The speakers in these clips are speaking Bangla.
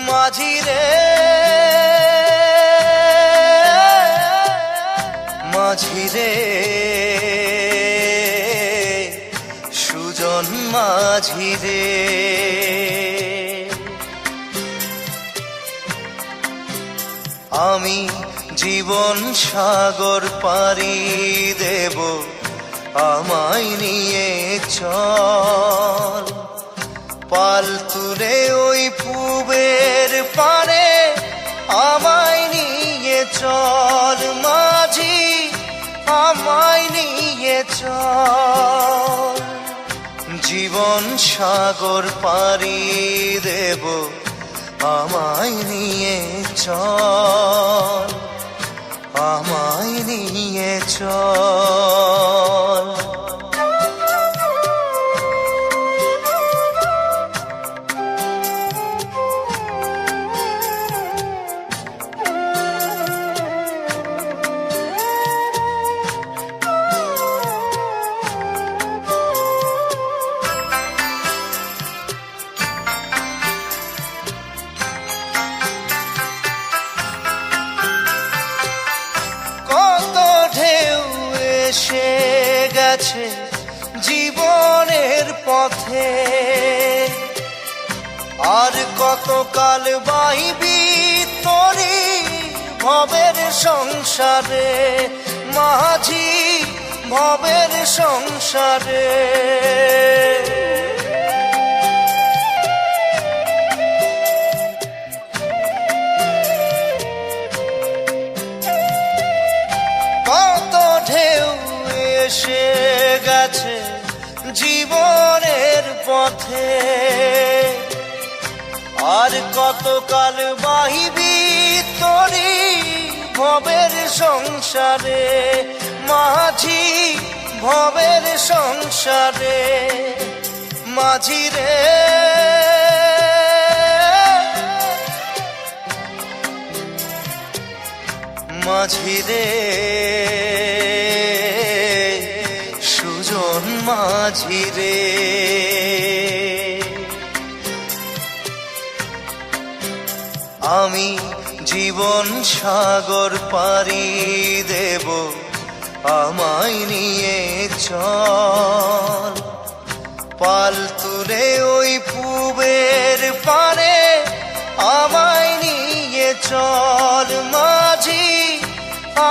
মাঝি রে মাঝি রে সুজন মাঝি রে, আমি জীবন সাগর পাড়ি দেব, আমায় নিয়ে চল পাল তুলে ওই পূবের পারে, আমায় নিয়ে চল মাঝি, আমায় নিয়ে চল। জীবন সাগর পাড়ি দেব, আমায় নিয়ে চল, আমায় নিয়ে চল। এসে গেছে জীবনের পথে, আর কতকাল বাইবি তোরি ভবের সংসারে মাঝি, ভবের সংসারে। এসে গেছে জীবনের পথে, আর কতকাল বাহিবি তোরি ভবের সংসারে মাঝি, ভবের সংসারে। মাঝি রে মাঝি রে সুজন মাঝি রে, আমি জীবন সাগর পাড়ি দেব, আমায় নিয়ে চল পাল তুলে ওই পূবের পারে, আমায় নিয়ে চল মাঝি,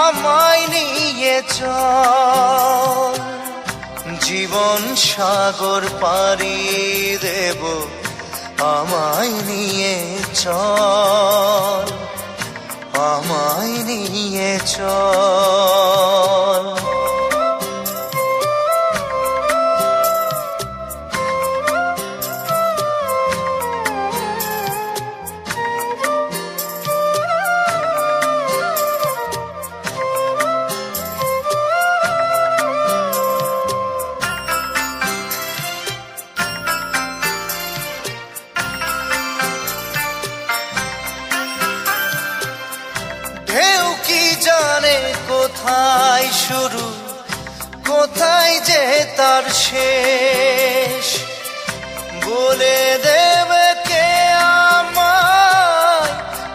আমায় নিয়ে চল। জীবন সাগর পাড়ি দেব, আমায় নিয়ে চল, আমায় নিয়ে চল। জানে কোথায় শুরু, কোথায় যে তার শেষ, বলে দেবে কে আমায়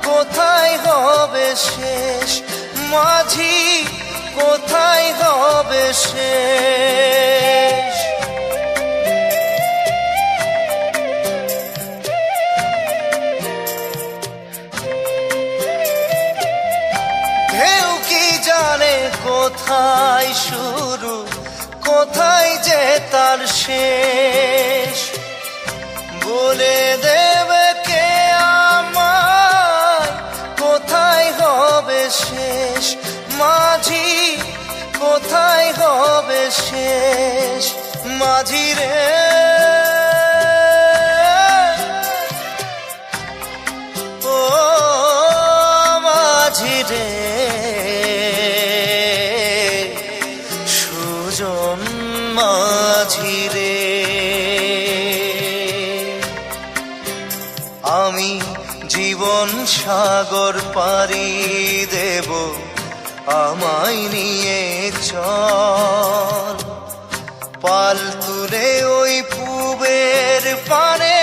কোথায় হবে শেষ মাঝি, কোথায় হবে শেষ। কোথায় শুরু, কোথায় যে তার শেষ, বলে দেবে কে আমায় কোথায় হবে শেষ মাঝি, কোথায় হবে শেষ। মাঝি রে মাঝি রে। আমি জীবন সাগর পাড়ি দেব, আমায় নিয়ে চল। পাল তুলে ওই পূবের পানে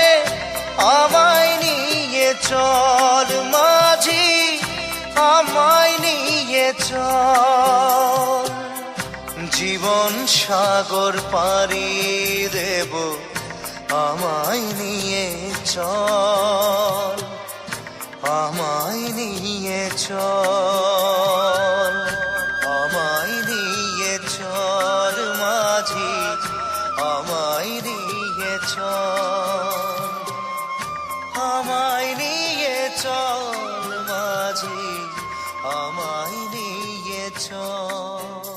আমায় নিয়ে চল মাঝি, আমায় নিয়ে চল। জীবন সাগর পাড়ি দেব, আমায় নিয়ে চল, আমায় নিয়ে চল, আমায় নিয়ে চল মাঝি, আমায় নিয়ে চল, আমায় নিয়ে চল মাঝি, আমায় নিয়ে চল।